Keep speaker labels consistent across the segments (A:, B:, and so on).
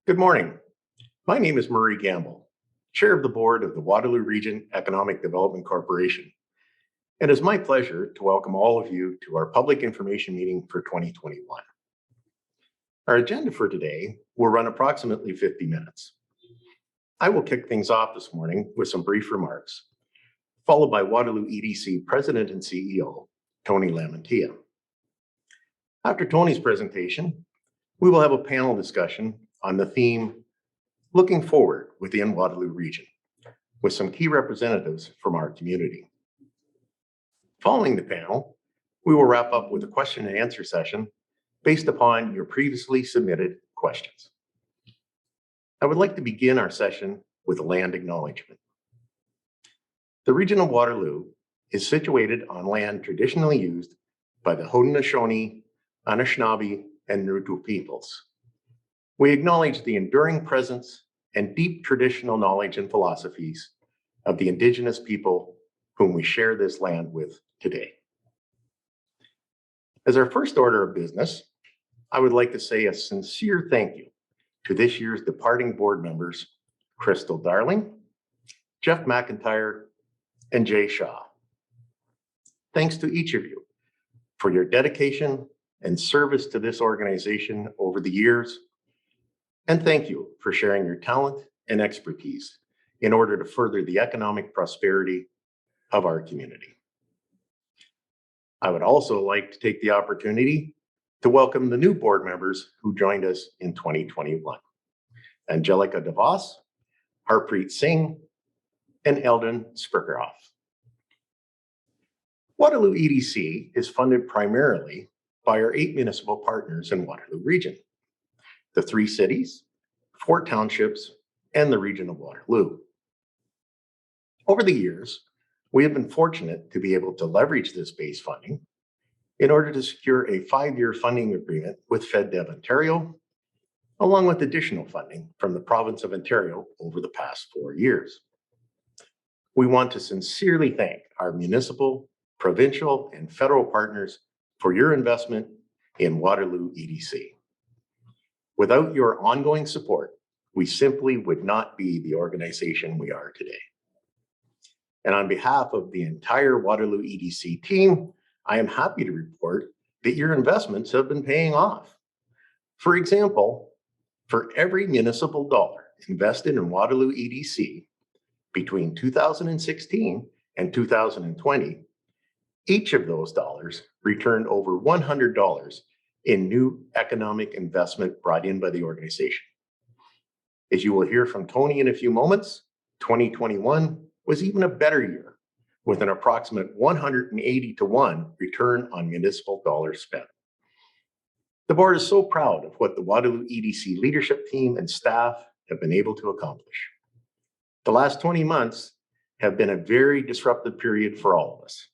A: Good morning. My name is Murray Gamble, Chair of the Board of the Waterloo Region Economic Development Corporation. And it's my pleasure to welcome all of you to our public information meeting for 2021. Our agenda for today will run approximately 50 minutes. I will kick things off this morning with some brief remarks, followed by Waterloo EDC President and CEO, Tony LaMantia. After Tony's presentation, we will have a panel discussion on the theme Looking Forward within Waterloo Region, with some key representatives from our community. Following the panel, we will wrap up with a question and answer session based upon your previously submitted questions. I would like to begin our session with a land acknowledgement. The region of Waterloo is situated on land traditionally used by the Haudenosaunee, Anishinaabe, and Nutu peoples. We acknowledge the enduring presence and deep traditional knowledge and philosophies of the Indigenous people whom we share this land with today. As our first order of business, I would like to say a sincere thank you to this year's departing board members, Crystal Darling, Jeff McIntyre, and Jay Shaw. Thanks to each of you for your dedication and service to this organization over the years. And thank you for sharing your talent and expertise in order to further the economic prosperity of our community. I would also like to take the opportunity to welcome the new board members who joined us in 2021. Angelica DeVos, Harpreet Singh, and Eldon Sprickerhoff. Waterloo EDC is funded primarily by our 8 municipal partners in Waterloo Region, the 3 cities, 4 townships, and the region of Waterloo. Over the years, we have been fortunate to be able to leverage this base funding in order to secure a 5-year funding agreement with FedDev Ontario, along with additional funding from the province of Ontario over the past 4 years. We want to sincerely thank our municipal, provincial, and federal partners for your investment in Waterloo EDC. Without your ongoing support, we simply would not be the organization we are today. And on behalf of the entire Waterloo EDC team, I am happy to report that your investments have been paying off. For example, for every municipal dollar invested in Waterloo EDC between 2016 and 2020, each of those dollars returned over $100 in new economic investment brought in by the organization. As you will hear from Tony in a few moments, 2021 was even a better year, with an approximate 180-to-1 return on municipal dollars spent. The board is so proud of what the Waterloo EDC leadership team and staff have been able to accomplish. The last 20 months have been a very disruptive period for all of us.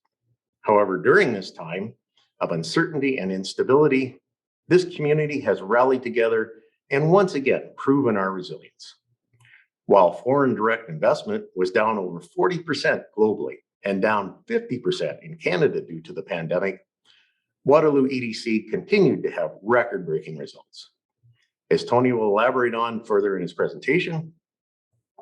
A: However, during this time of uncertainty and instability, this community has rallied together and once again proven our resilience. While foreign direct investment was down over 40% globally and down 50% in Canada due to the pandemic, Waterloo EDC continued to have record-breaking results. As Tony will elaborate on further in his presentation,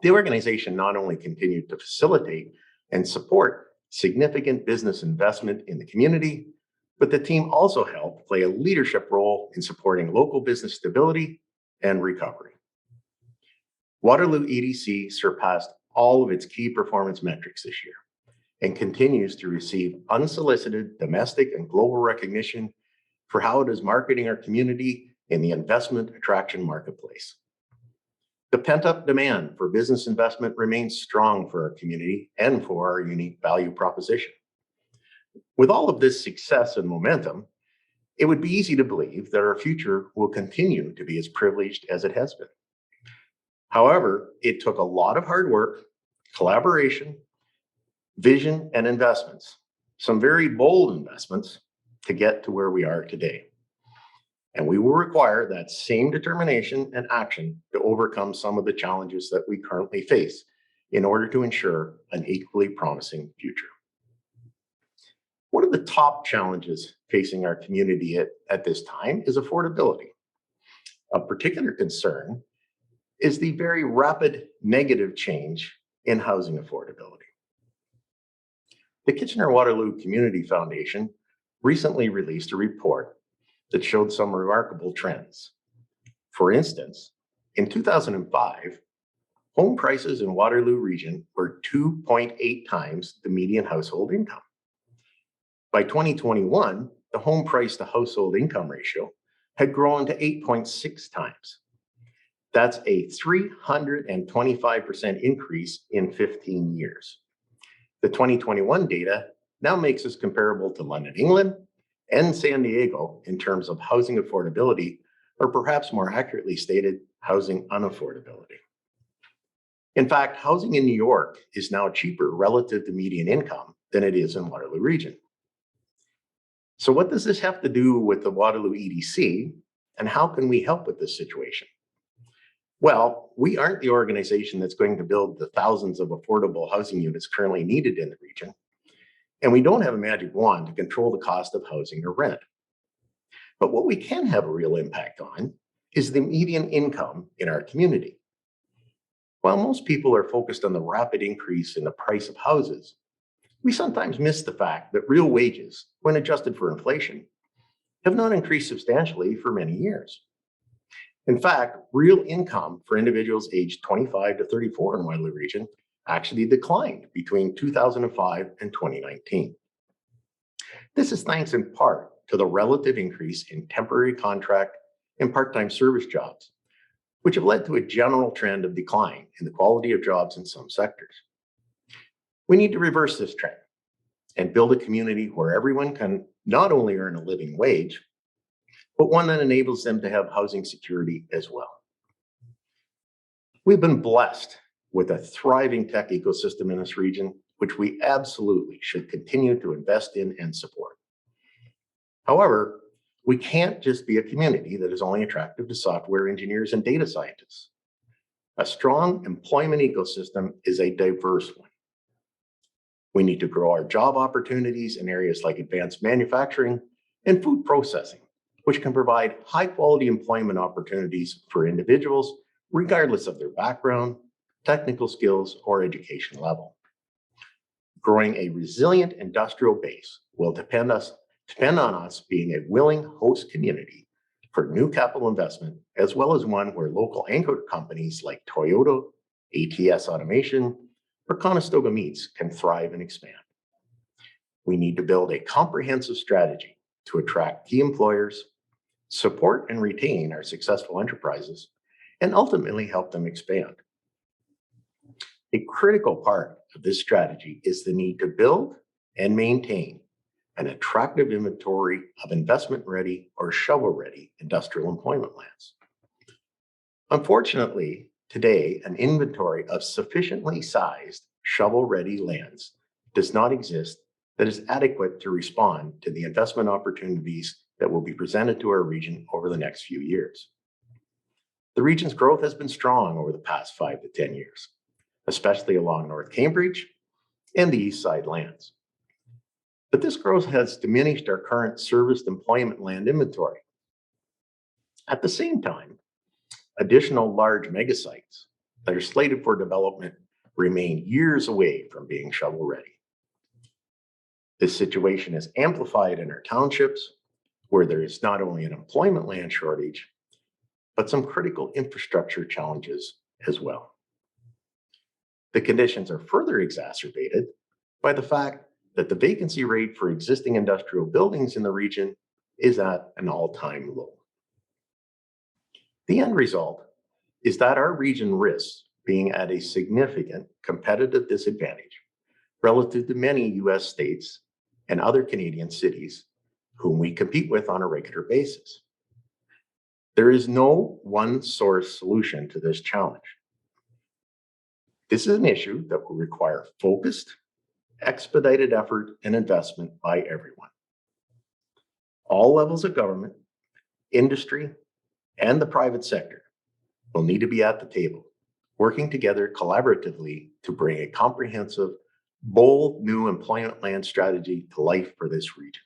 A: the organization not only continued to facilitate and support significant business investment in the community, but the team also helped play a leadership role in supporting local business stability and recovery. Waterloo EDC surpassed all of its key performance metrics this year and continues to receive unsolicited domestic and global recognition for how it is marketing our community in the investment attraction marketplace. The pent-up demand for business investment remains strong for our community and for our unique value proposition. With all of this success and momentum, it would be easy to believe that our future will continue to be as privileged as it has been. However, it took a lot of hard work, collaboration, vision, and investments, some very bold investments, to get to where we are today. And we will require that same determination and action to overcome some of the challenges that we currently face in order to ensure an equally promising future. One of the top challenges facing our community at this time is affordability. Of particular concern is the very rapid negative change in housing affordability. The Kitchener-Waterloo Community Foundation recently released a report that showed some remarkable trends. For instance, in 2005, home prices in Waterloo Region were 2.8 times the median household income. By 2021, the home price to household income ratio had grown to 8.6 times. That's a 325% increase in 15 years. The 2021 data now makes us comparable to London, England, and San Diego in terms of housing affordability, or perhaps more accurately stated, housing unaffordability. In fact, housing in New York is now cheaper relative to median income than it is in Waterloo Region. So what does this have to do with the Waterloo EDC, and how can we help with this situation? Well, we aren't the organization that's going to build the thousands of affordable housing units currently needed in the region, and we don't have a magic wand to control the cost of housing or rent. But what we can have a real impact on is the median income in our community. While most people are focused on the rapid increase in the price of houses, we sometimes miss the fact that real wages, when adjusted for inflation, have not increased substantially for many years. In fact, real income for individuals aged 25 to 34 in Waterloo Region actually declined between 2005 and 2019. This is thanks in part to the relative increase in temporary contract and part-time service jobs, which have led to a general trend of decline in the quality of jobs in some sectors. We need to reverse this trend and build a community where everyone can not only earn a living wage, but one that enables them to have housing security as well. We've been blessed with a thriving tech ecosystem in this region, which we absolutely should continue to invest in and support. However, we can't just be a community that is only attractive to software engineers and data scientists. A strong employment ecosystem is a diverse one. We need to grow our job opportunities in areas like advanced manufacturing and food processing, which can provide high-quality employment opportunities for individuals regardless of their background, technical skills, or education level. Growing a resilient industrial base will depend on us being a willing host community for new capital investment, as well as one where local anchor companies like Toyota, ATS Automation, or Conestoga Meats can thrive and expand. We need to build a comprehensive strategy to attract key employers, support and retain our successful enterprises, and ultimately help them expand. A critical part of this strategy is the need to build and maintain an attractive inventory of investment-ready or shovel-ready industrial employment lands. Unfortunately, today, an inventory of sufficiently sized shovel-ready lands does not exist that is adequate to respond to the investment opportunities that will be presented to our region over the next few years. The region's growth has been strong over the past 5 to 10 years, especially along North Cambridge and the East Side lands. But this growth has diminished our current serviced employment land inventory. At the same time, additional large megasites that are slated for development remain years away from being shovel-ready. This situation is amplified in our townships, where there is not only an employment land shortage, but some critical infrastructure challenges as well. The conditions are further exacerbated by the fact that the vacancy rate for existing industrial buildings in the region is at an all-time low. The end result is that our region risks being at a significant competitive disadvantage relative to many US states and other Canadian cities whom we compete with on a regular basis. There is no one source solution to this challenge. This is an issue that will require focused, expedited effort and investment by everyone. All levels of government, industry, and the private sector will need to be at the table, working together collaboratively to bring a comprehensive, bold new employment land strategy to life for this region.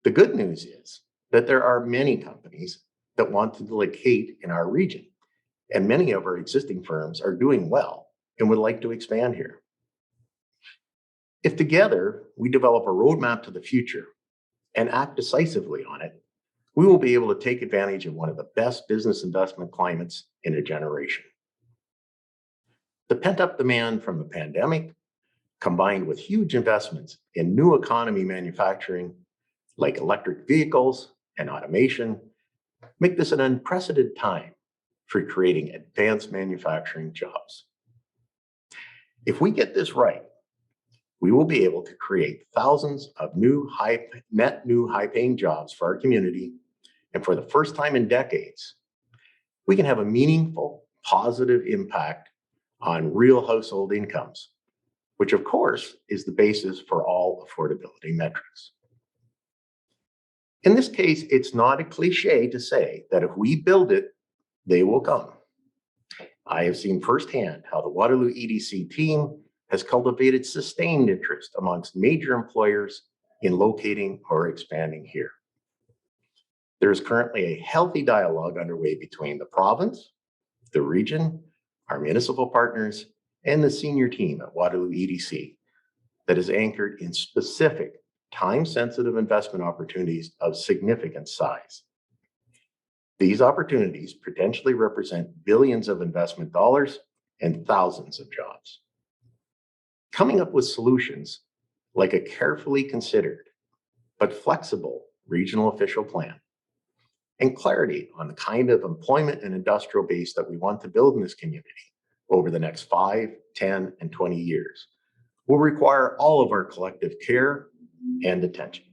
A: The good news is that there are many companies that want to locate in our region, and many of our existing firms are doing well and would like to expand here. If together we develop a roadmap to the future and act decisively on it, we will be able to take advantage of one of the best business investment climates in a generation. The pent-up demand from the pandemic, combined with huge investments in new economy manufacturing like electric vehicles and automation, make this an unprecedented time for creating advanced manufacturing jobs. If we get this right, we will be able to create thousands of net new high-paying jobs for our community, and for the first time in decades, we can have a meaningful, positive impact on real household incomes, which of course is the basis for all affordability metrics. In this case, it's not a cliche to say that if we build it, they will come. I have seen firsthand how the Waterloo EDC team has cultivated sustained interest amongst major employers in locating or expanding here. There is currently a healthy dialogue underway between the province, the region, our municipal partners, and the senior team at Waterloo EDC that is anchored in specific time-sensitive investment opportunities of significant size. These opportunities potentially represent billions of investment dollars and thousands of jobs. Coming up with solutions like a carefully considered but flexible regional official plan and clarity on the kind of employment and industrial base that we want to build in this community over the next 5, 10, and 20 years will require all of our collective care and attention.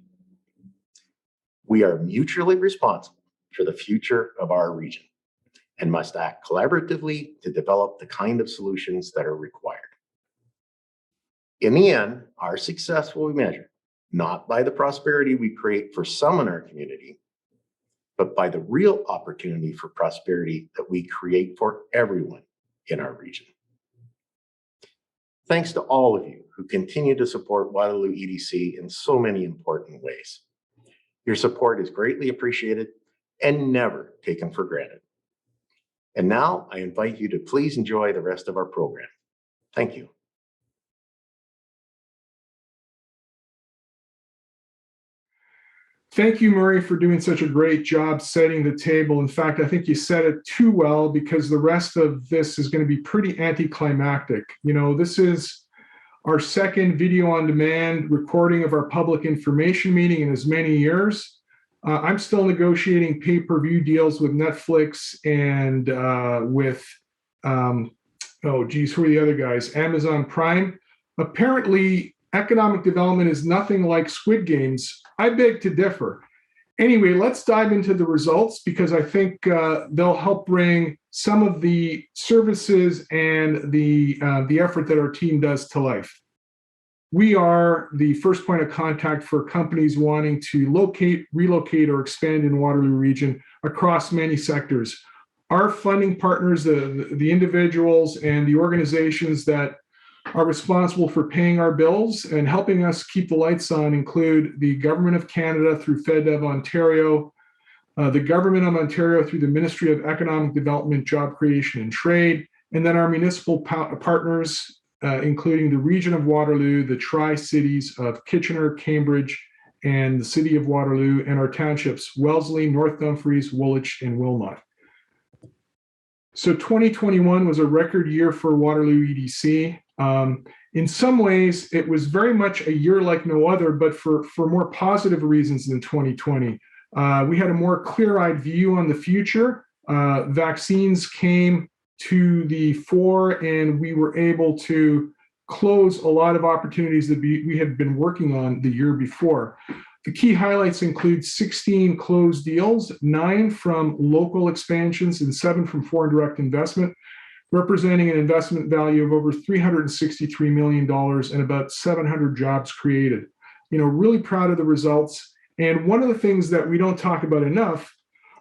A: We are mutually responsible for the future of our region and must act collaboratively to develop the kind of solutions that are required. In the end, our success will be measured not by the prosperity we create for some in our community, but by the real opportunity for prosperity that we create for everyone in our region. Thanks to all of you who continue to support Waterloo EDC in so many important ways. Your support is greatly appreciated and never taken for granted. And now I invite you to please enjoy the rest of our program. Thank you.
B: Thank you, Murray, for doing such a great job setting the table. In fact, I think you said it too well, because the rest of this is going to be pretty anticlimactic. You know, this is our second video on demand recording of our public information meeting in as many years. I'm still negotiating pay-per-view deals with Netflix and with, oh geez, who are the other guys? Amazon Prime. Apparently, economic development is nothing like Squid Games. I beg to differ. Anyway, let's dive into the results, because I think they'll help bring some of the services and the effort that our team does to life. We are the first point of contact for companies wanting to locate, relocate, or expand in Waterloo Region across many sectors. Our funding partners, the individuals and the organizations that are responsible for paying our bills and helping us keep the lights on, include the Government of Canada through FedDev Ontario, the Government of Ontario through the Ministry of Economic Development, Job Creation and Trade, and then our municipal partners, including the Region of Waterloo, the Tri-Cities of Kitchener, Cambridge, and the City of Waterloo, and our townships, Wellesley, North Dumfries, Woolwich, and Wilmot. So 2021 was a record year for Waterloo EDC. In some ways, it was very much a year like no other, but for more positive reasons than 2020. We had a more clear-eyed view on the future. Vaccines came to the fore, and we were able to close a lot of opportunities that we had been working on the year before. The key highlights include 16 closed deals, 9 from local expansions and 7 from foreign direct investment, representing an investment value of over $363 million and about 700 jobs created. You know, really proud of the results. And one of the things that we don't talk about enough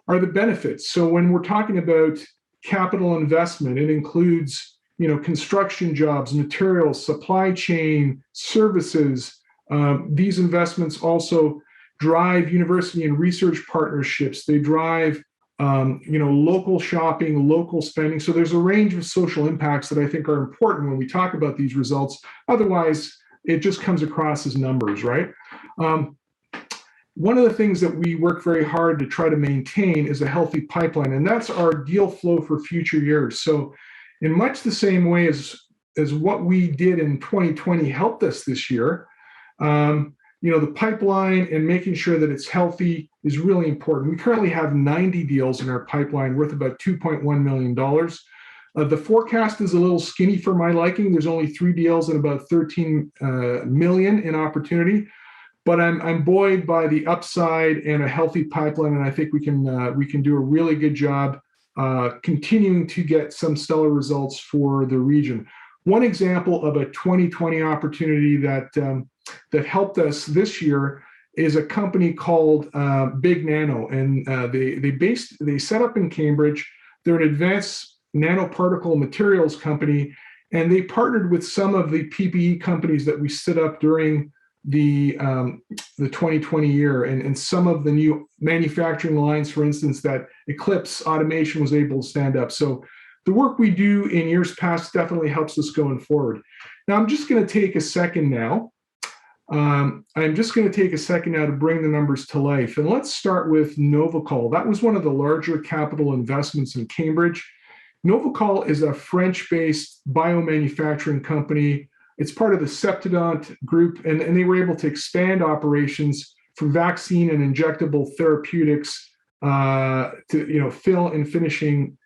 B: are the benefits. So when we're talking about capital investment, it includes, you know, construction jobs, materials, supply chain, services. These investments also drive university and research partnerships. They drive local shopping, local spending. So there's a range of social impacts that I think are important when we talk about these results. Otherwise, it just comes across as numbers, right? One of the things that we work very hard to try to maintain is a healthy pipeline, and that's our deal flow for future years. So in much the same way as what we did in 2020 helped us this year, the pipeline and making sure that it's healthy is really important. We currently have 90 deals in our pipeline worth about $2.1 million. The forecast is a little skinny for my liking. There's only 3 deals and about 13 million in opportunity. But I'm buoyed by the upside and a healthy pipeline, and I think we can do a really good job continuing to get some stellar results for the region. One example of a 2020 opportunity that helped us this year is a company called Big Nano, and they set up in Cambridge. They're an advanced nanoparticle materials company, and they partnered with some of the PPE companies that we stood up during the 2020 year, and some of the new manufacturing lines, for instance, that Eclipse Automation was able to stand up. So the work we do in years past definitely helps us going forward. Now, I'm just going to take a second now. To bring the numbers to life. And let's start with Novacol. That was one of the larger capital investments in Cambridge. Novacol is a French-based biomanufacturing company. It's part of the Septidont group, and they were able to expand operations from vaccine and injectable therapeutics to fill and finishing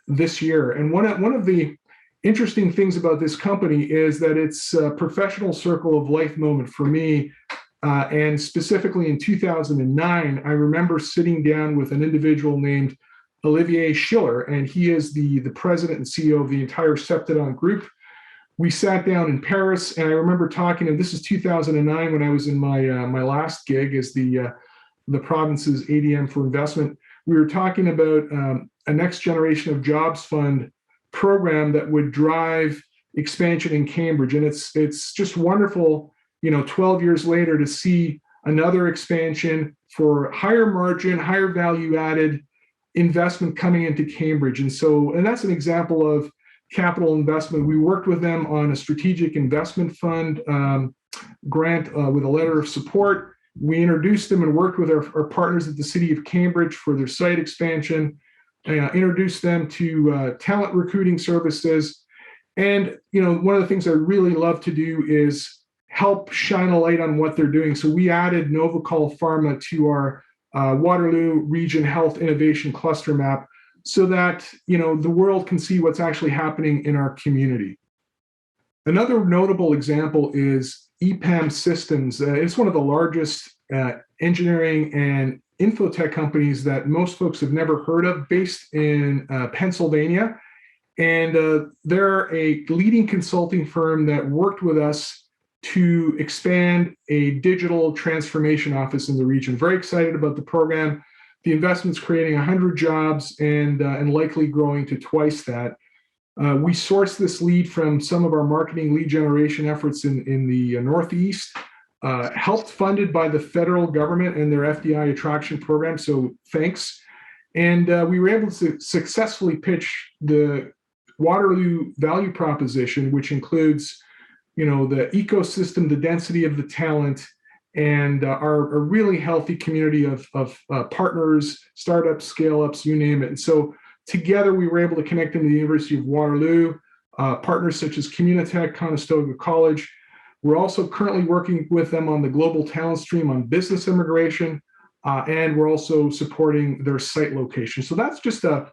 B: this year. And one of the interesting things about this company is that it's a professional circle of life moment for me. And specifically in 2009, I remember sitting down with an individual named Olivier Schiller, and he is the president and CEO of the entire Septidont group. We sat down in Paris, and I remember talking, and this is 2009 when I was in my last gig as the province's ADM for investment. We were talking about a next generation of jobs fund program that would drive expansion in Cambridge, and it's just wonderful, 12 years later, to see another expansion for higher margin, higher value added investment coming into Cambridge. And that's an example of capital investment. We worked with them on a strategic investment fund grant with a letter of support. We introduced them and worked with our partners at the City of Cambridge for their site expansion, introduced them to talent recruiting services. And, one of the things I really love to do is help shine a light on what they're doing. So we added Novacol Pharma to our Waterloo Region Health Innovation Cluster Map, so that the world can see what's actually happening in our community. Another notable example is EPAM Systems. It's one of the largest engineering and infotech companies that most folks have never heard of, based in Pennsylvania. And they're a leading consulting firm that worked with us to expand a digital transformation office in the region. Very excited about the program. The investment's creating 100 jobs and likely growing to twice that. We sourced this lead from some of our marketing lead generation efforts in the Northeast, helped funded by the federal government and their FDI attraction program, so thanks. And we were able to successfully pitch the Waterloo value proposition, which includes, the ecosystem, the density of the talent, and our really healthy community of partners, startups, scale-ups, you name it. And so together we were able to connect them to the University of Waterloo, partners such as Communitech, Conestoga College. We're also currently working with them on the global talent stream on business immigration, and we're also supporting their site location. So that's just a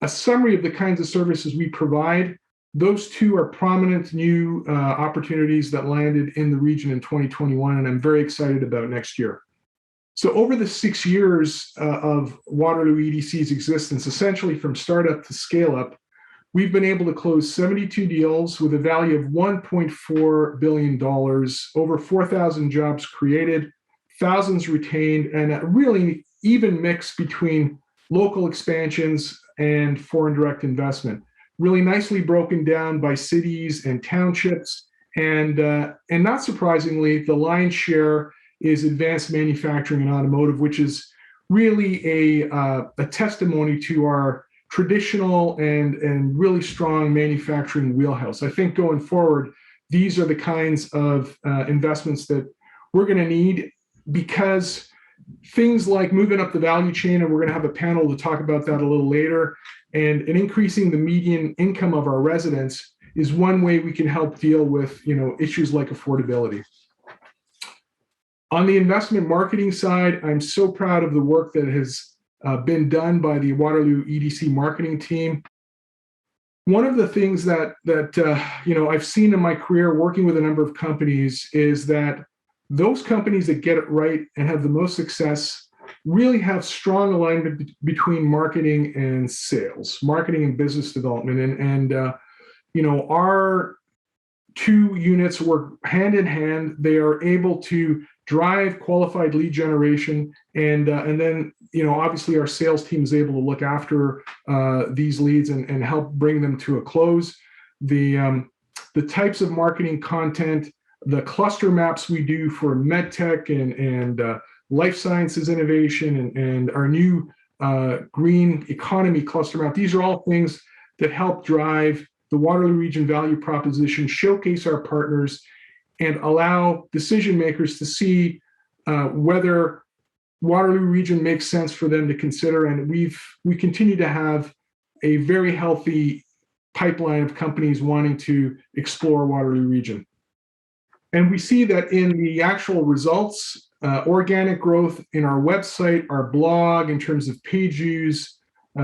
B: summary of the kinds of services we provide. Those two are prominent new opportunities that landed in the region in 2021, and I'm very excited about next year. So over the 6 years of Waterloo EDC's existence, essentially from startup to scale up, we've been able to close 72 deals with a value of $1.4 billion, over 4,000 jobs created, thousands retained, and a really even mix between local expansions and foreign direct investment. Really nicely broken down by cities and townships. And not surprisingly, the lion's share is advanced manufacturing and automotive, which is really a testimony to our traditional and really strong manufacturing wheelhouse. I think going forward, these are the kinds of investments that we're going to need, because things like moving up the value chain, and we're going to have a panel to talk about that a little later, and increasing the median income of our residents is one way we can help deal with, issues like affordability. On the investment marketing side, I'm so proud of the work that has been done by the Waterloo EDC marketing team. One of the things that I've seen in my career working with a number of companies is that those companies that get it right and have the most success really have strong alignment between marketing and sales, marketing and business development. And our two units work hand in hand. They are able to drive qualified lead generation, and then obviously our sales team is able to look after these leads and help bring them to a close. The types of marketing content, the cluster maps we do for medtech and life sciences innovation and our new green economy cluster map, these are all things that help drive the Waterloo Region value proposition, showcase our partners, and allow decision makers to see whether Waterloo Region makes sense for them to consider. And we continue to have a very healthy pipeline of companies wanting to explore Waterloo Region. And we see that in the actual results, organic growth in our website, our blog, in terms of page views,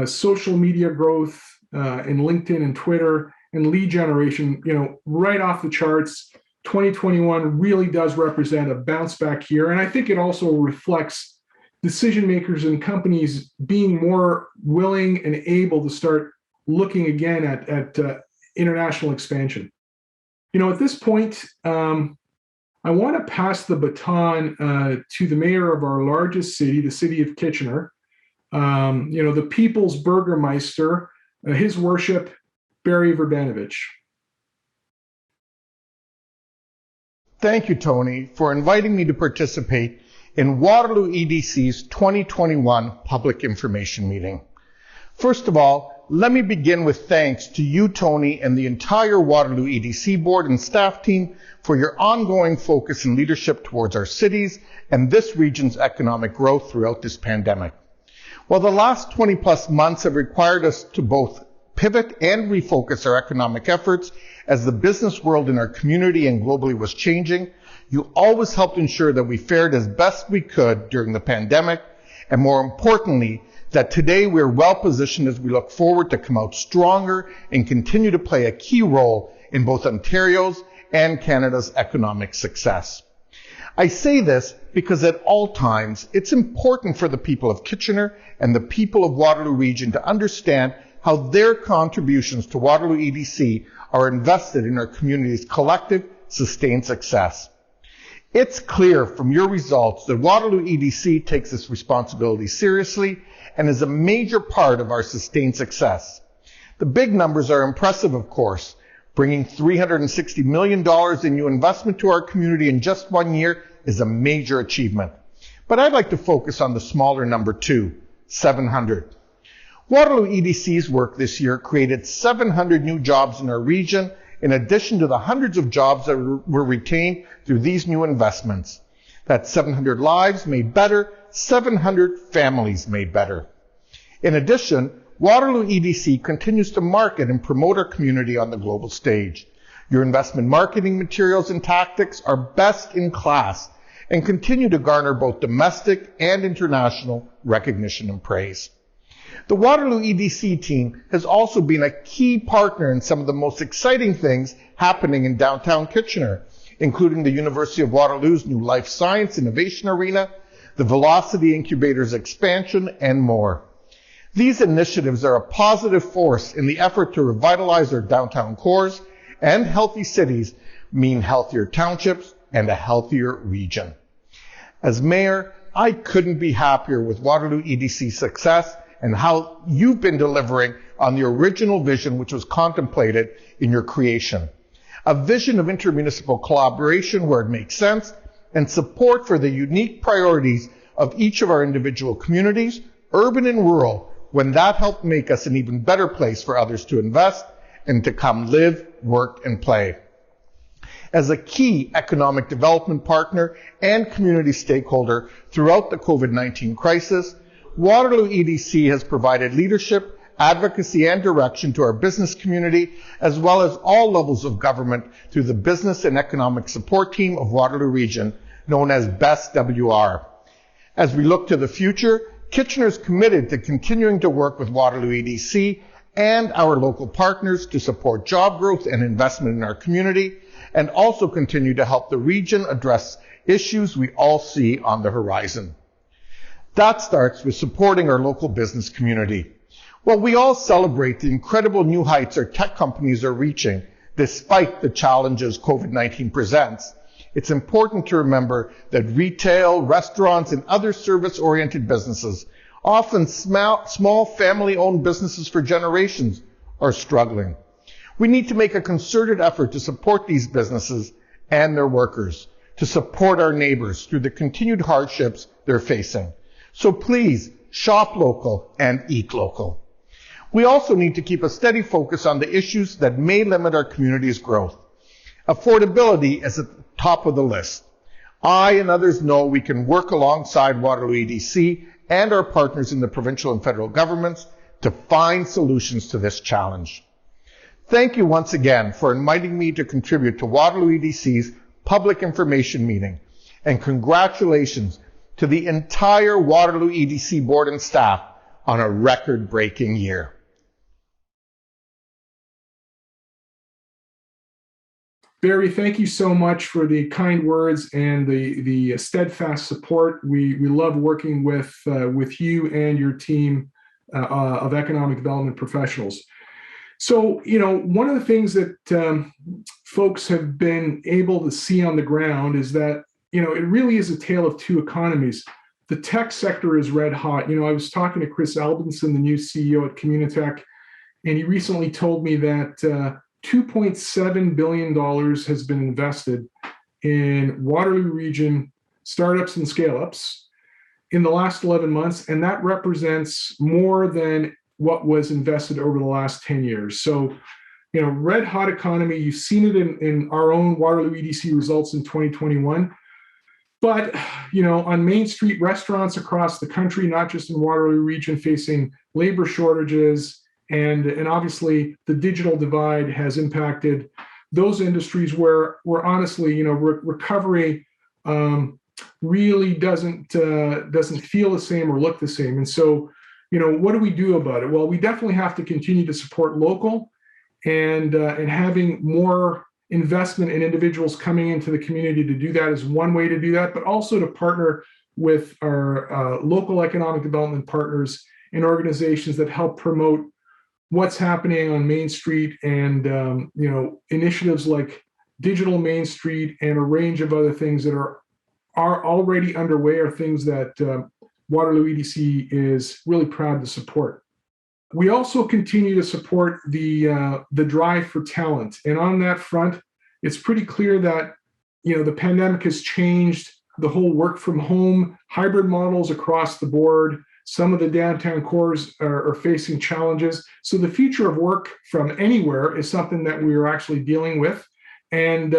B: social media growth in LinkedIn and Twitter, and lead generation, right off the charts. 2021 really does represent a bounce back year. And I think it also reflects decision makers and companies being more willing and able to start looking again at international expansion. At this point, I want to pass the baton to the mayor of our largest city, the city of Kitchener, the people's burgermeister, His Worship, Barry Vrbanovic.
C: Thank you, Tony, for inviting me to participate in Waterloo EDC's 2021 Public Information Meeting. First of all, let me begin with thanks to you, Tony, and the entire Waterloo EDC board and staff team for your ongoing focus and leadership towards our cities and this region's economic growth throughout this pandemic. While the last 20 plus months have required us to both pivot and refocus our economic efforts as the business world in our community and globally was changing, you always helped ensure that we fared as best we could during the pandemic, and more importantly, that today we're well positioned as we look forward to come out stronger and continue to play a key role in both Ontario's and Canada's economic success. I say this because at all times, it's important for the people of Kitchener and the people of Waterloo Region to understand how their contributions to Waterloo EDC are invested in our community's collective, sustained success. It's clear from your results that Waterloo EDC takes this responsibility seriously and is a major part of our sustained success. The big numbers are impressive, of course. Bringing $360 million in new investment to our community in just 1 year is a major achievement. But I'd like to focus on the smaller number 2, 700. Waterloo EDC's work this year created 700 new jobs in our region, in addition to the hundreds of jobs that were retained through these new investments. That's 700 lives made better, 700 families made better. In addition, Waterloo EDC continues to market and promote our community on the global stage. Your investment marketing materials and tactics are best in class and continue to garner both domestic and international recognition and praise. The Waterloo EDC team has also been a key partner in some of the most exciting things happening in downtown Kitchener, including the University of Waterloo's new Life Science Innovation Arena, the Velocity Incubator's expansion, and more. These initiatives are a positive force in the effort to revitalize our downtown cores, and healthy cities mean healthier townships and a healthier region. As mayor, I couldn't be happier with Waterloo EDC's success and how you've been delivering on the original vision which was contemplated in your creation. A vision of intermunicipal collaboration where it makes sense and support for the unique priorities of each of our individual communities, urban and rural, when that helped make us an even better place for others to invest and to come live, work, and play. As a key economic development partner and community stakeholder throughout the COVID-19 crisis, Waterloo EDC has provided leadership, advocacy, and direction to our business community, as well as all levels of government through the Business and Economic Support Team of Waterloo Region, known as BEST-WR. As we look to the future, Kitchener is committed to continuing to work with Waterloo EDC and our local partners to support job growth and investment in our community, and also continue to help the region address issues we all see on the horizon. That starts with supporting our local business community. While we all celebrate the incredible new heights our tech companies are reaching, despite the challenges COVID-19 presents, it's important to remember that retail, restaurants, and other service-oriented businesses, often small family-owned businesses for generations, are struggling. We need to make a concerted effort to support these businesses and their workers, to support our neighbors through the continued hardships they're facing. So please, shop local and eat local. We also need to keep a steady focus on the issues that may limit our community's growth. Affordability is at the top of the list. I and others know we can work alongside Waterloo EDC and our partners in the provincial and federal governments to find solutions to this challenge. Thank you once again for inviting me to contribute to Waterloo EDC's public information meeting, and congratulations to the entire Waterloo EDC board and staff on a record-breaking year.
B: Barry, thank you so much for the kind words and the steadfast support. We love working with you and your team of economic development professionals. So, one of the things that folks have been able to see on the ground is that, it really is a tale of two economies. The tech sector is red hot. I was talking to Chris Albinson, the new CEO at Communitech, and he recently told me that $2.7 billion has been invested in Waterloo Region startups and scale-ups in the last 11 months, and that represents more than what was invested over the last 10 years. So, red hot economy. You've seen it in our own Waterloo EDC results in 2021. But, on Main Street, restaurants across the country, not just in Waterloo Region, facing labor shortages, and obviously the digital divide has impacted those industries where honestly, recovery really doesn't feel the same or look the same. And so, what do we do about it? Well, we definitely have to continue to support local and having more investment in individuals coming into the community to do that is one way to do that, but also to partner with our local economic development partners and organizations that help promote what's happening on Main Street and initiatives like Digital Main Street and a range of other things that are already underway are things that Waterloo EDC is really proud to support. We also continue to support the drive for talent. And on that front, it's pretty clear that, the pandemic has changed the whole work from home, hybrid models across the board. Some of the downtown cores are facing challenges. So the future of work from anywhere is something that we are actually dealing with. And,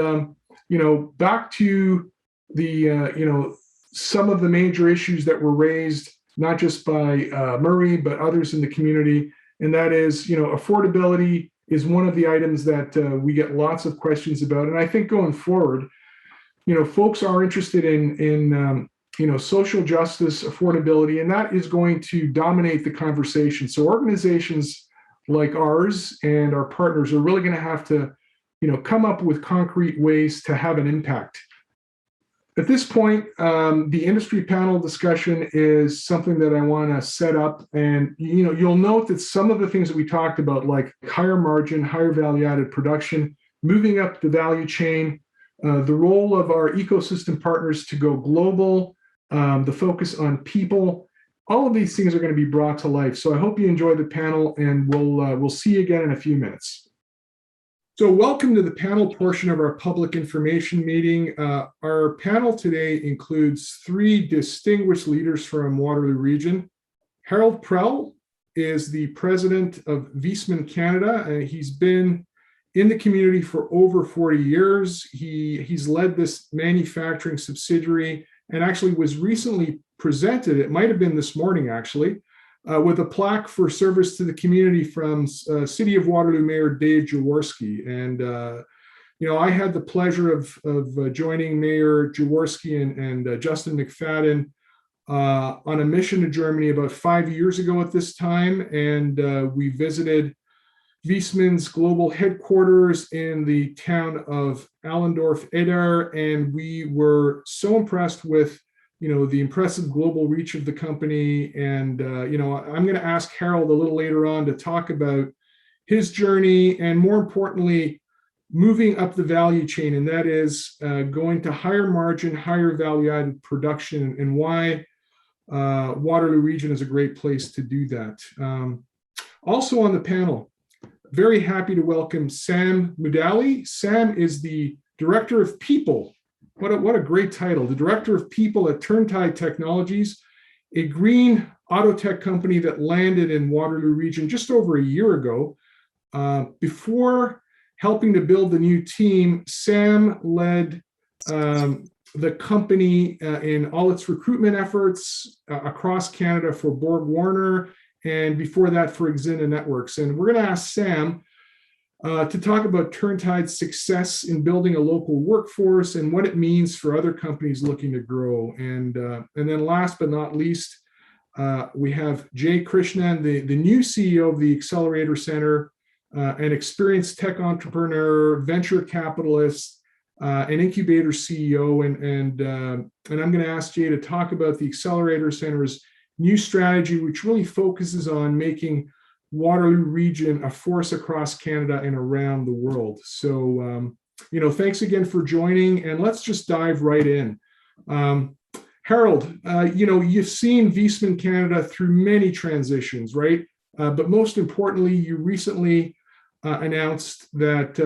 B: back to the, some of the major issues that were raised, not just by Murray, but others in the community. And that is, affordability is one of the items that we get lots of questions about. And I think going forward, folks are interested in social justice, affordability, and that is going to dominate the conversation. So organizations like ours and our partners are really going to have to, come up with concrete ways to have an impact. At this point, the industry panel discussion is something that I want to set up. And, you'll note that some of the things that we talked about, like higher margin, higher value-added production, moving up the value chain, the role of our ecosystem partners to go global, the focus on people, all of these things are going to be brought to life. So I hope you enjoy the panel, and we'll see you again in a few minutes. So welcome to the panel portion of our public information meeting. Our panel today includes three distinguished leaders from Waterloo Region. Harald Prell is the president of Viessmann Canada, and he's been in the community for over 40 years. He's led this manufacturing subsidiary and actually was recently presented, it might have been this morning actually, with a plaque for service to the community from City of Waterloo Mayor Dave Jaworski. And, I had the pleasure of joining Mayor Jaworski and Justin McFadden on a mission to Germany about 5 years ago at this time. And we visited Viessmann's global headquarters in the town of Allendorf-Edar. And we were so impressed with the impressive global reach of the company. And, I'm going to ask Harald a little later on to talk about his journey and, more importantly, moving up the value chain. And that is going to higher margin, higher value added production, and why Waterloo Region is a great place to do that. Also on the panel, very happy to welcome Sam Mudaly. Sam is the Director of People. What a great title. The Director of People at Turntide Technologies, a green auto tech company that landed in Waterloo Region just over a year ago. Before helping to build the new team, Sam led the company in all its recruitment efforts across Canada for Borg Warner, and before that for Exina Networks. And we're going to ask Sam to talk about Turntide's success in building a local workforce and what it means for other companies looking to grow. And then last but not least, we have Jay Krishnan, the new CEO of the Accelerator Center, an experienced tech entrepreneur, venture capitalist, an incubator CEO. And I'm going to ask Jay to talk about the Accelerator Center's new strategy, which really focuses on making Waterloo Region a force across Canada and around the world. So, thanks again for joining, and let's just dive right in. Harald, you've seen Viessmann Canada through many transitions, right? But most importantly, you recently announced that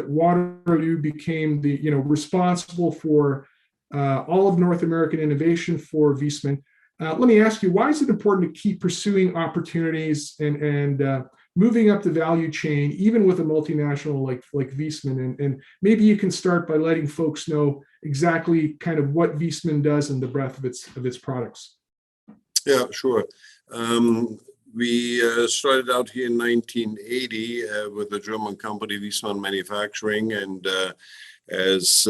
B: Waterloo became the responsible for all of North American innovation for Viessmann. Let me ask you, why is it important to keep pursuing opportunities and moving up the value chain, even with a multinational like Viessmann? And maybe you can start by letting folks know exactly kind of what Viessmann does and the breadth of its products.
D: Yeah, sure. We started out here in 1980 with a German company, Viessmann Manufacturing, and as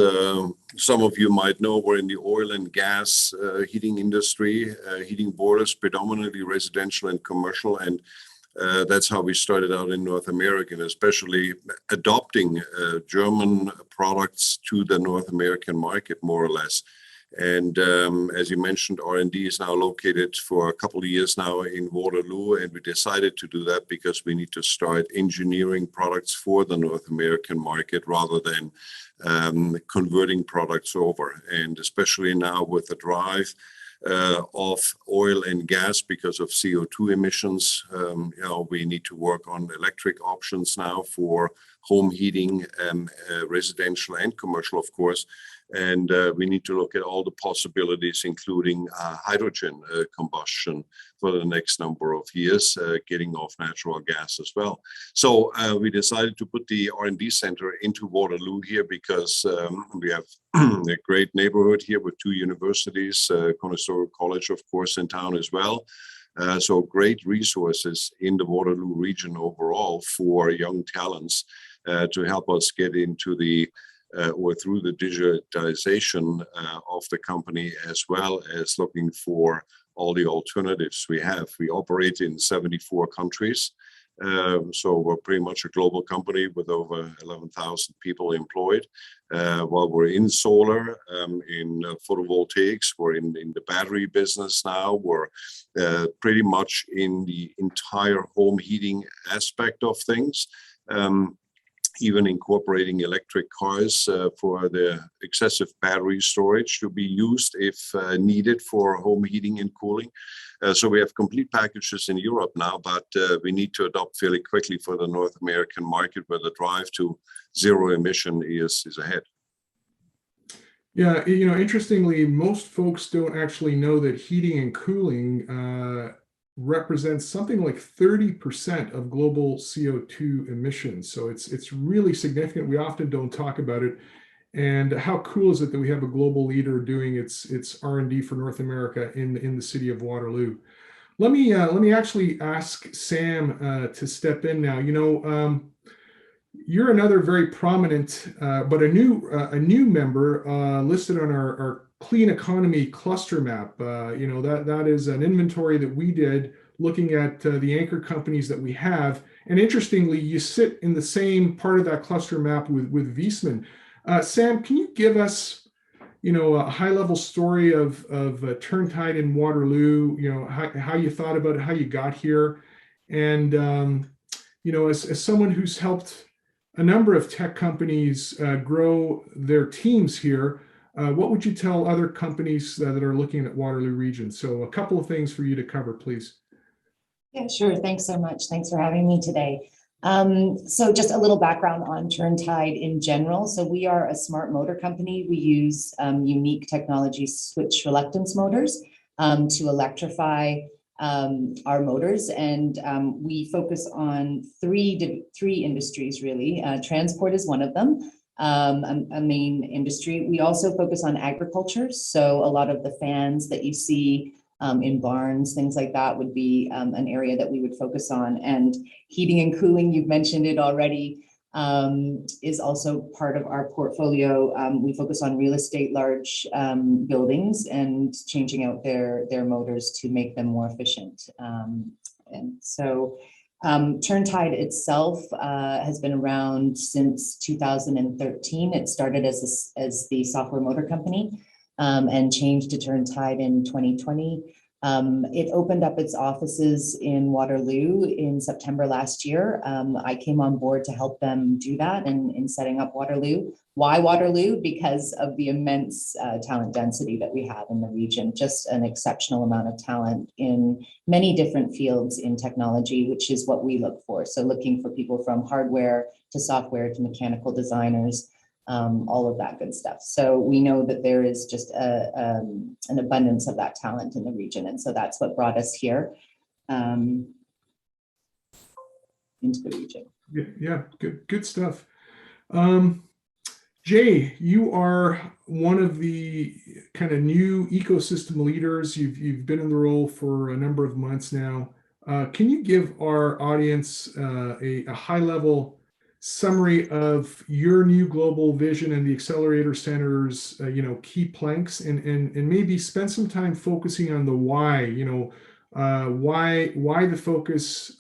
D: some of you might know, we're in the oil and gas heating industry, heating boilers, predominantly residential and commercial. And that's how we started out in North America, and especially adopting German products to the North American market, more or less. And as you mentioned, R&D is now located for a couple of years now in Waterloo, and we decided to do that because we need to start engineering products for the North American market rather than converting products over. And especially now with the drive of oil and gas because of CO2 emissions, we need to work on electric options now for home heating, residential and commercial, of course. And we need to look at all the possibilities, including hydrogen combustion for the next number of years, getting off natural gas as well. So we decided to put the R&D center into Waterloo here because we have a great neighborhood here with two universities, Conestoga College, of course, in town as well. So great resources in the Waterloo region overall for young talents to help us get into or through the digitization of the company, as well as looking for all the alternatives we have. We operate in 74 countries, so we're pretty much a global company with over 11,000 people employed. While we're in solar, in photovoltaics, we're in the battery business now. We're pretty much in the entire home heating aspect of things. even incorporating electric cars for the excessive battery storage to be used if needed for home heating and cooling. So we have complete packages in Europe now, but we need to adopt fairly quickly for the North American market where the drive to zero emission is ahead.
B: Yeah, interestingly, most folks don't actually know that heating and cooling represents something like 30% of global CO2 emissions. So it's really significant. We often don't talk about it. And how cool is it that we have a global leader doing its R&D for North America in the city of Waterloo? Let me actually ask Sam to step in now. You're another very prominent, but a new member listed on our clean economy cluster map. That is an inventory that we did looking at the anchor companies that we have. And interestingly, you sit in the same part of that cluster map with Viessmann. Sam, can you give us, a high-level story of Turntide in Waterloo? How you thought about it, how you got here, and as someone who's helped a number of tech companies grow their teams here, what would you tell other companies that are looking at Waterloo Region? So a couple of things for you to cover, please.
E: Yeah, sure. Thanks so much. Thanks for having me today. So just a little background on Turntide in general. So we are a smart motor company. We use unique technology switch reluctance motors to electrify our motors, and we focus on three industries really. Transport is one of them, a main industry. We also focus on agriculture, so a lot of the fans that you see in barns, things like that would be an area that we would focus on. And heating and cooling, you've mentioned it already, is also part of our portfolio. We focus on real estate, large buildings, and changing out their motors to make them more efficient. And so Turntide itself has been around since 2013. It started as the software motor company and changed to Turntide in 2020. It opened up its offices in Waterloo in September last year. I came on board to help them do that in setting up Waterloo. Why Waterloo? Because of the immense talent density that we have in the region, just an exceptional amount of talent in many different fields in technology, which is what we look for. So looking for people from hardware to software to mechanical designers, all of that good stuff. So we know that there is just an abundance of that talent in the region. And so that's what brought us here into the region.
B: Yeah, good stuff. Jay, you are one of the kind of new ecosystem leaders. You've been in the role for a number of months now. Can you give our audience a high-level summary of your new global vision and the Accelerator Center's key planks, and maybe spend some time focusing on the why? Why the focus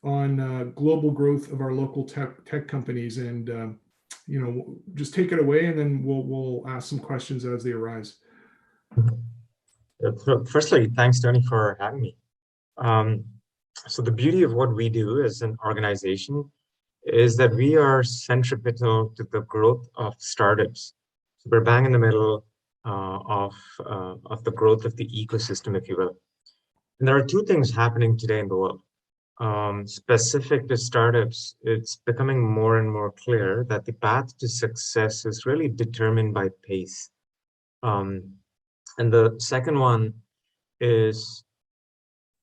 B: on global growth of our local tech companies, and just take it away, and then we'll ask some questions as they arise.
F: Firstly, thanks, Tony, for having me. So the beauty of what we do as an organization is that we are centripetal to the growth of startups. So we're bang in the middle of the growth of the ecosystem, if you will. And there are two things happening today in the world. Specific to startups, it's becoming more and more clear that the path to success is really determined by pace. And the second one is,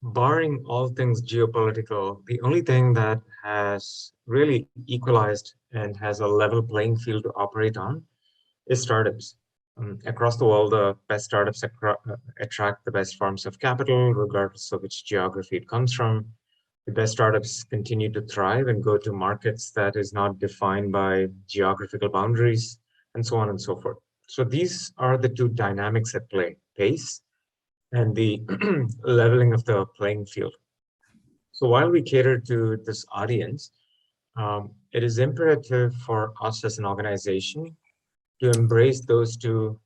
F: barring all things geopolitical, the only thing that has really equalized and has a level playing field to operate on is startups. Across the world, the best startups attract the best forms of capital, regardless of which geography it comes from. The best startups continue to thrive and go to markets that is not defined by geographical boundaries, and so on and so forth. So these are the two dynamics at play: pace and the leveling of the playing field. So while we cater to this audience, it is imperative for us as an organization to embrace those two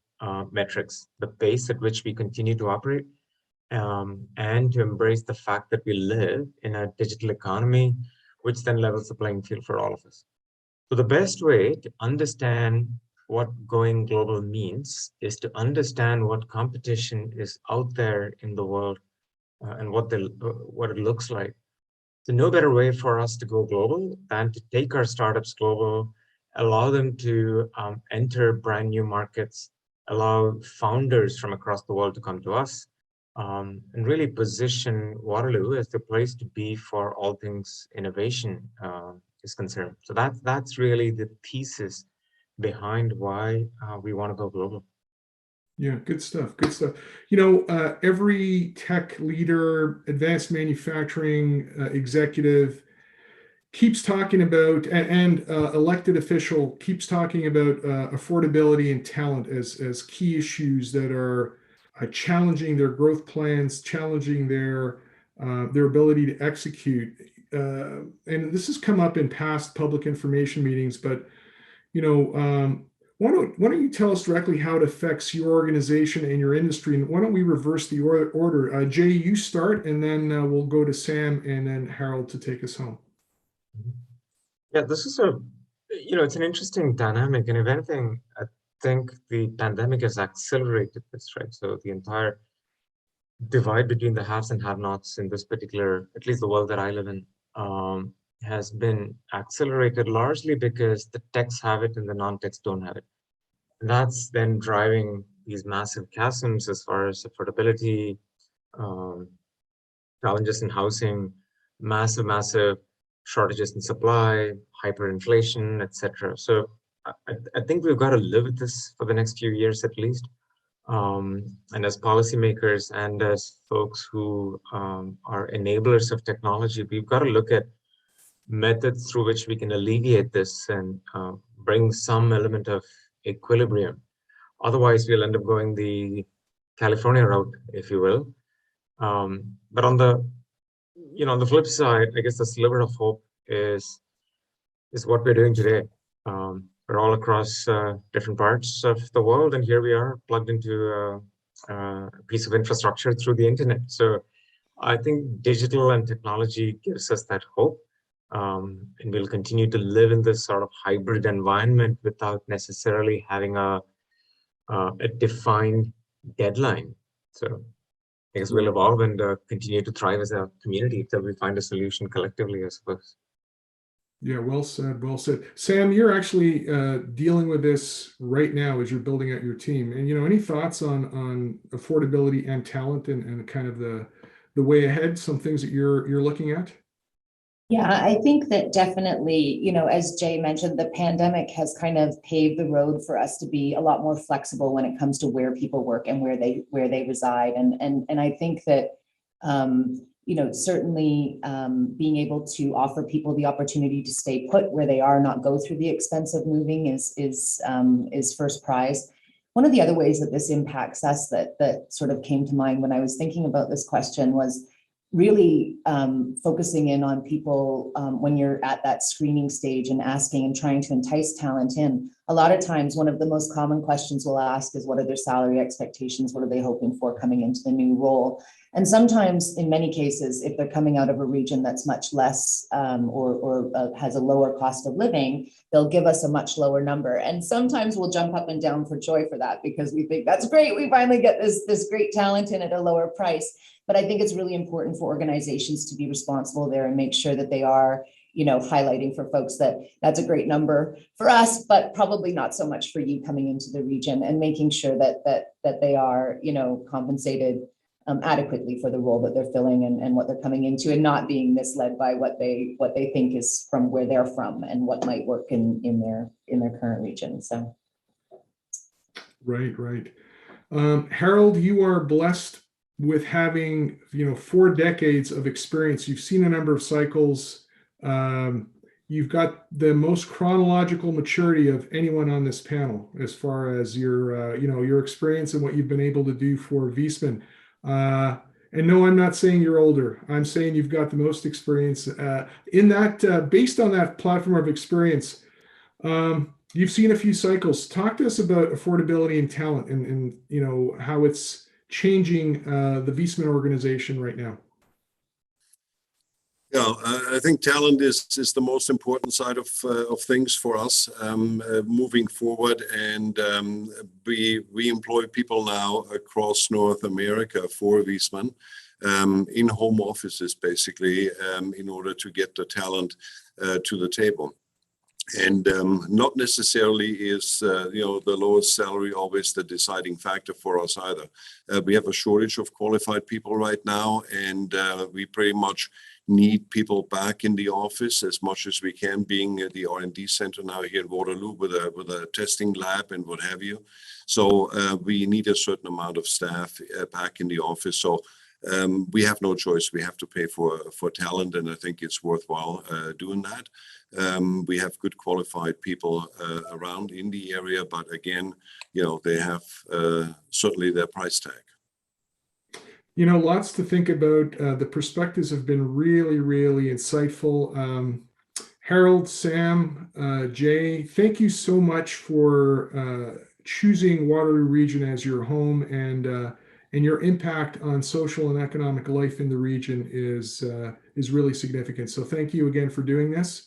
F: metrics: the pace at which we continue to operate, and to embrace the fact that we live in a digital economy, which then levels the playing field for all of us. So the best way to understand what going global means is to understand what competition is out there in the world and what it looks like. So no better way for us to go global than to take our startups global, allow them to enter brand new markets, allow founders from across the world to come to us, and really position Waterloo as the place to be for all things innovation is concerned. So that's really the thesis behind why we want to go global.
B: Yeah, good stuff. Good stuff. Every tech leader, advanced manufacturing executive keeps talking about, and elected official keeps talking about affordability and talent as key issues that are challenging their growth plans, challenging their ability to execute. And this has come up in past public information meetings, but why don't you tell us directly how it affects your organization and your industry? And why don't we reverse the order? Jay, you start, and then we'll go to Sam and then Harald to take us home.
F: Yeah, this is it's an interesting dynamic. And if anything, I think the pandemic has accelerated this, right? So the entire divide between the haves and have-nots in this particular, at least the world that I live in, has been accelerated largely because the techs have it and the non-techs don't have it. And that's then driving these massive chasms as far as affordability, challenges in housing, massive shortages in supply, hyperinflation, etc. So I think we've got to live with this for the next few years at least. And as policymakers and as folks who are enablers of technology, we've got to look at methods through which we can alleviate this and bring some element of equilibrium. Otherwise, we'll end up going the California route, if you will. But on the flip side, I guess the sliver of hope is what we're doing today. We're all across different parts of the world, and here we are plugged into a piece of infrastructure through the internet. So I think digital and technology gives us that hope, and we'll continue to live in this sort of hybrid environment without necessarily having a defined deadline. So I guess we'll evolve and continue to thrive as a community until we find a solution collectively, I suppose.
B: Yeah, well said, well said. Sam, you're actually dealing with this right now as you're building out your team. And any thoughts on affordability and talent and kind of the way ahead, some things that you're looking at?
E: Yeah, I think that definitely, as Jay mentioned, the pandemic has kind of paved the road for us to be a lot more flexible when it comes to where people work and where they reside. And I think that certainly being able to offer people the opportunity to stay put where they are, not go through the expense of moving is first prize. One of the other ways that this impacts us that sort of came to mind when I was thinking about this question was really focusing in on people when you're at that screening stage and asking and trying to entice talent in. A lot of times, one of the most common questions we'll ask is, what are their salary expectations? What are they hoping for coming into the new role? And sometimes, in many cases, if they're coming out of a region that's much less or has a lower cost of living, they'll give us a much lower number. And sometimes we'll jump up and down for joy for that because we think that's great. We finally get this great talent in at a lower price. But I think it's really important for organizations to be responsible there and make sure that they are, highlighting for folks that that's a great number for us, but probably not so much for you coming into the region, and making sure that they are, compensated adequately for the role that they're filling and what they're coming into, and not being misled by what they think is from where they're from and what might work in their current region. So.
B: Right. Harald, you are blessed with having 4 decades of experience. You've seen a number of cycles. You've got the most chronological maturity of anyone on this panel as far as your experience and what you've been able to do for Viessmann. And no, I'm not saying you're older. I'm saying you've got the most experience in that. Based on that platform of experience, you've seen a few cycles. Talk to us about affordability and talent, and how it's changing the Viessmann organization right now.
D: Yeah, I think talent is the most important side of things for us moving forward, and we employ people now across North America for Wiesmann in home offices, basically, in order to get the talent to the table. And not necessarily is the lowest salary always the deciding factor for us either. We have a shortage of qualified people right now, and we pretty much need people back in the office as much as we can, being the R&D center now here in Waterloo with a testing lab and what have you. So we need a certain amount of staff back in the office. So we have no choice. We have to pay for talent, and I think it's worthwhile doing that. We have good qualified people around in the area, but again, they have certainly their price tag.
B: Lots to think about. The perspectives have been really, really insightful. Harald, Sam, Jay, thank you so much for choosing Waterloo Region as your home, and your impact on social and economic life in the region is really significant. So thank you again for doing this.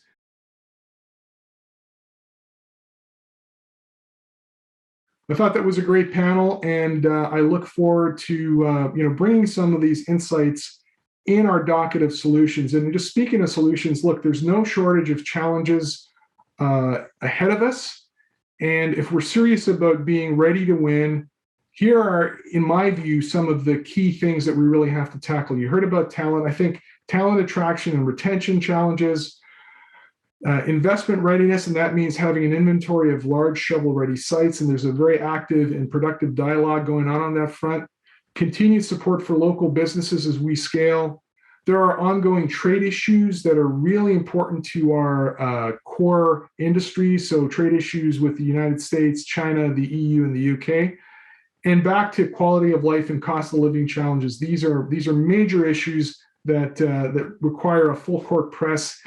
B: I thought that was a great panel, and I look forward to bringing some of these insights in our docket of solutions. And just speaking of solutions, look, there's no shortage of challenges ahead of us. And if we're serious about being ready to win, here are, in my view, some of the key things that we really have to tackle. You heard about talent. I think talent attraction and retention challenges, investment readiness, and that means having an inventory of large shovel-ready sites, and there's a very active and productive dialogue going on that front. Continued support for local businesses as we scale. There are ongoing trade issues that are really important to our core industries, so trade issues with the United States, China, the EU, and the UK. And back to quality of life and cost of living challenges. These are major issues that require a full court press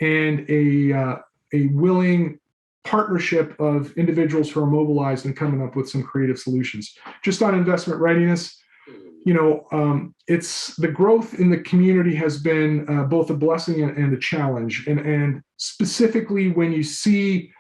B: and a willing partnership of individuals who are mobilized and coming up with some creative solutions. Just on investment readiness, it's the growth in the community has been both a blessing and a challenge. And specifically when you see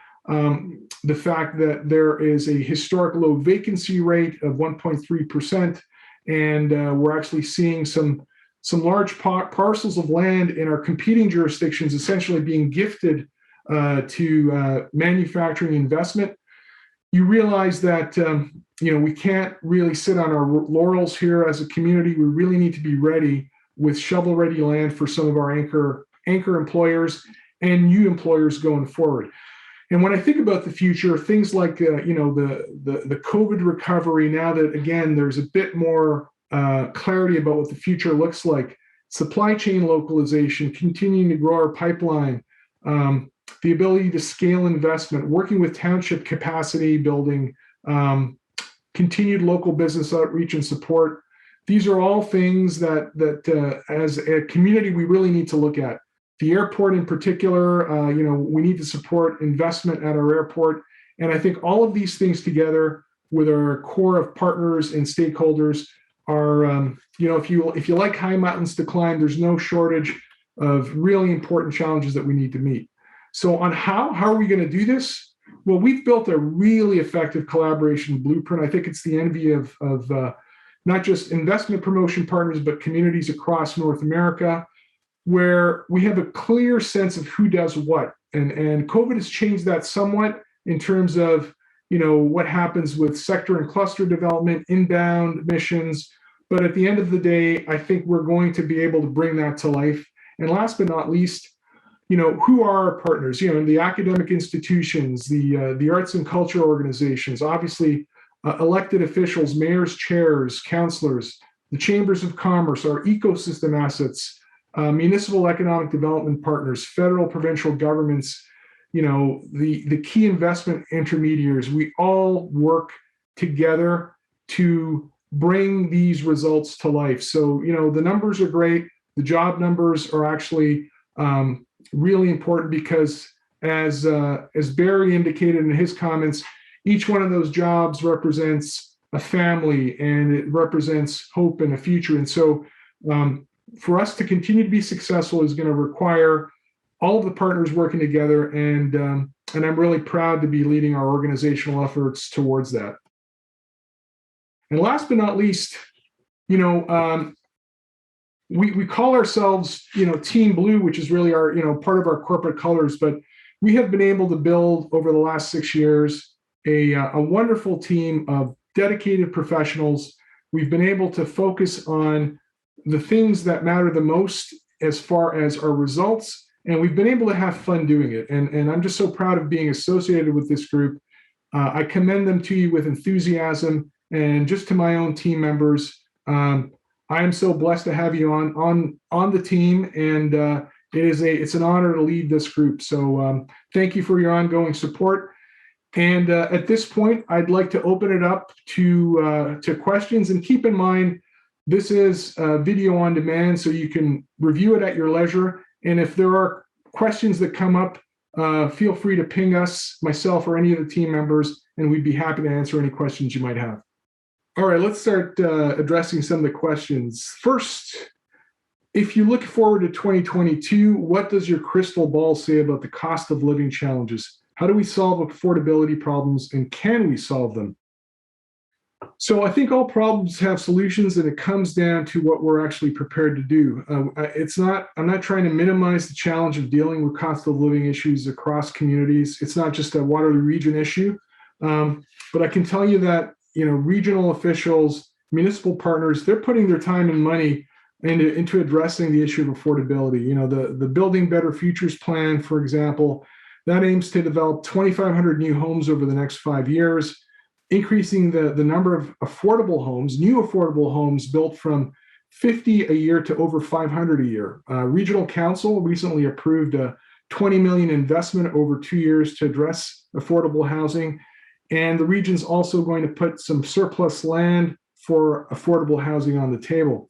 B: the fact that there is a historic low vacancy rate of 1.3%, and we're actually seeing some large parcels of land in our competing jurisdictions essentially being gifted to manufacturing investment. You realize that we can't really sit on our laurels here as a community. We really need to be ready with shovel-ready land for some of our anchor employers and new employers going forward. And when I think about the future, things like the COVID recovery, now that again there's a bit more clarity about what the future looks like, supply chain localization, continuing to grow our pipeline, the ability to scale investment, working with township capacity building, continued local business outreach and support. These are all things that as a community we really need to look at. The airport in particular, we need to support investment at our airport. And I think all of these things together with our core of partners and stakeholders are, if you like high mountains to climb, there's no shortage of really important challenges that we need to meet. So on how are we going to do this? Well, we've built a really effective collaboration blueprint. I think it's the envy of not just investment promotion partners, but communities across North America, where we have a clear sense of who does what. And COVID has changed that somewhat in terms of, what happens with sector and cluster development, inbound missions. But at the end of the day, I think we're going to be able to bring that to life. And last but not least, who are our partners? The academic institutions, the arts and culture organizations, obviously elected officials, mayors, chairs, councilors, the chambers of commerce, our ecosystem assets, municipal economic development partners, federal, provincial governments, the key investment intermediaries. We all work together to bring these results to life. So, the numbers are great. The job numbers are actually really important because as Barry indicated in his comments, each one of those jobs represents a family and it represents hope and a future. And so for us to continue to be successful is going to require all of the partners working together, and I'm really proud to be leading our organizational efforts towards that. And last but not least, we call ourselves, Team Blue, which is really our, part of our corporate colors, but we have been able to build over the last 6 years a wonderful team of dedicated professionals. We've been able to focus on the things that matter the most as far as our results, and we've been able to have fun doing it. And I'm just so proud of being associated with this group. I commend them to you with enthusiasm, and just to my own team members. I am so blessed to have you on the team, and it's an honor to lead this group. So thank you for your ongoing support. And at this point, I'd like to open it up to questions. And keep in mind, this is video on demand, so you can review it at your leisure. And if there are questions that come up, feel free to ping us, myself, or any of the team members, and we'd be happy to answer any questions you might have. All right, let's start addressing some of the questions. First, if you look forward to 2022, what does your crystal ball say about the cost of living challenges? How do we solve affordability problems, and can we solve them? So I think all problems have solutions, and it comes down to what we're actually prepared to do. I'm not trying to minimize the challenge of dealing with cost of living issues across communities. It's not just a Waterloo Region issue, but I can tell you that regional officials, municipal partners, they're putting their time and money into addressing the issue of affordability. The Building Better Futures plan, for example, that aims to develop 2,500 new homes over the next 5 years, increasing the number of new affordable homes built from 50 a year to over 500 a year. Regional Council recently approved a $20 million investment over 2 years to address affordable housing. And the region's also going to put some surplus land for affordable housing on the table.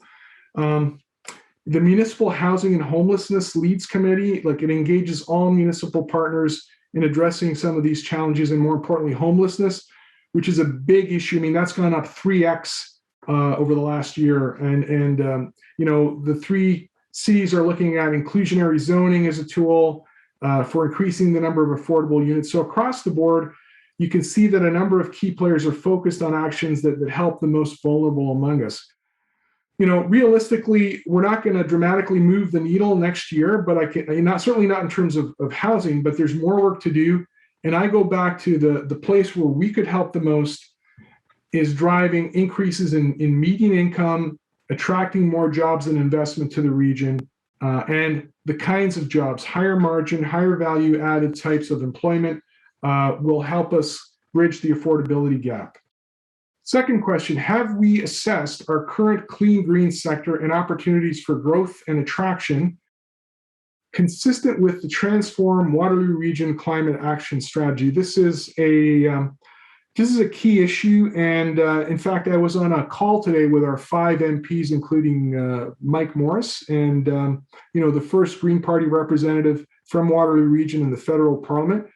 B: The Municipal Housing and Homelessness Leads Committee, it engages all municipal partners in addressing some of these challenges, and more importantly, homelessness, which is a big issue. I mean, that's gone up 3x over the last year. And the 3 cities are looking at inclusionary zoning as a tool for increasing the number of affordable units. So across the board, you can see that a number of key players are focused on actions that help the most vulnerable among us. Realistically, we're not going to dramatically move the needle next year, but certainly not in terms of housing, but there's more work to do. And I go back to the place where we could help the most is driving increases in median income, attracting more jobs and investment to the region, and the kinds of jobs, higher margin, higher value added types of employment will help us bridge the affordability gap. Second question, have we assessed our current clean green sector and opportunities for growth and attraction consistent with the Transform Waterloo Region Climate Action Strategy? This is a key issue, and in fact, I was on a call today with our 5 MPs, including Mike Morris, and the first Green Party representative from Waterloo Region in the federal parliament.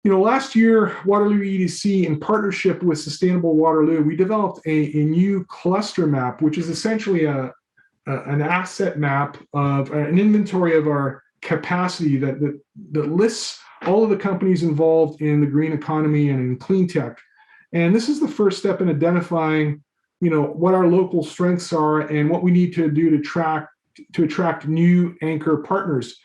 B: Last year, Waterloo EDC, in partnership with Sustainable Waterloo, we developed a new cluster map, which is essentially an asset map of an inventory of our capacity that lists all of the companies involved in the green economy and in clean tech. And this is the first step in identifying, what our local strengths are and what we need to do to attract new anchor partners.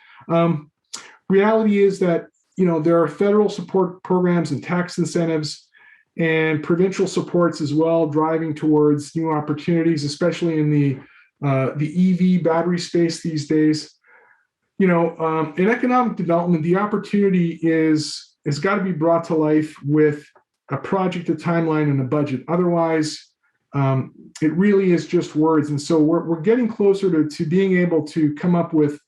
B: Reality is that there are federal support programs and tax incentives and provincial supports as well, driving towards new opportunities, especially in the EV battery space these days. In economic development, the opportunity has got to be brought to life with a project, a timeline, and a budget. Otherwise, it really is just words. And so we're getting closer to being able to come up with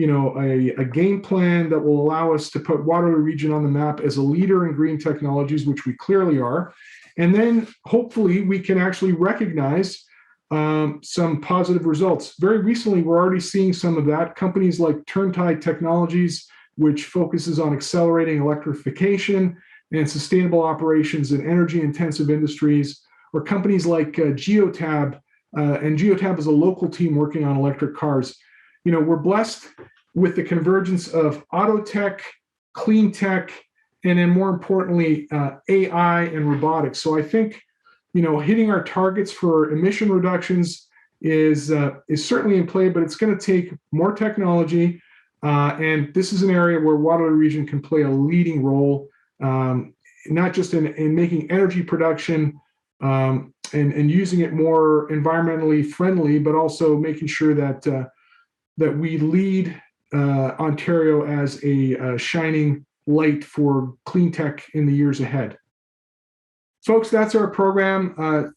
B: a game plan that will allow us to put Waterloo Region on the map as a leader in green technologies, which we clearly are. And then hopefully we can actually recognize some positive results. Very recently, we're already seeing some of that. Companies like Turntide Technologies, which focuses on accelerating electrification and sustainable operations in energy-intensive industries, or companies like Geotab, and Geotab is a local team working on electric cars. You know, we're blessed with the convergence of auto tech, clean tech, and then more importantly, AI and robotics. So I think, you know, hitting our targets for emission reductions is certainly in play, but it's going to take more technology. And this is an area where Waterloo Region can play a leading role, not just in making energy production and using it more environmentally friendly, but also making sure that that we lead Ontario as a shining light for clean tech in the years ahead. Folks, that's our program.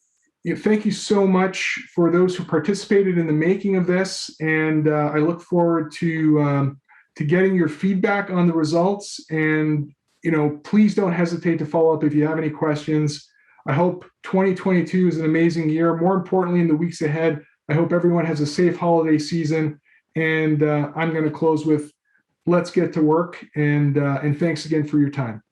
B: Thank you so much for those who participated in the making of this, and I look forward to getting your feedback on the results. And you know, please don't hesitate to follow up if you have any questions. I hope 2022 is an amazing year. More importantly, in the weeks ahead, I hope everyone has a safe holiday season. And I'm going to close with, let's get to work. And thanks again for your time.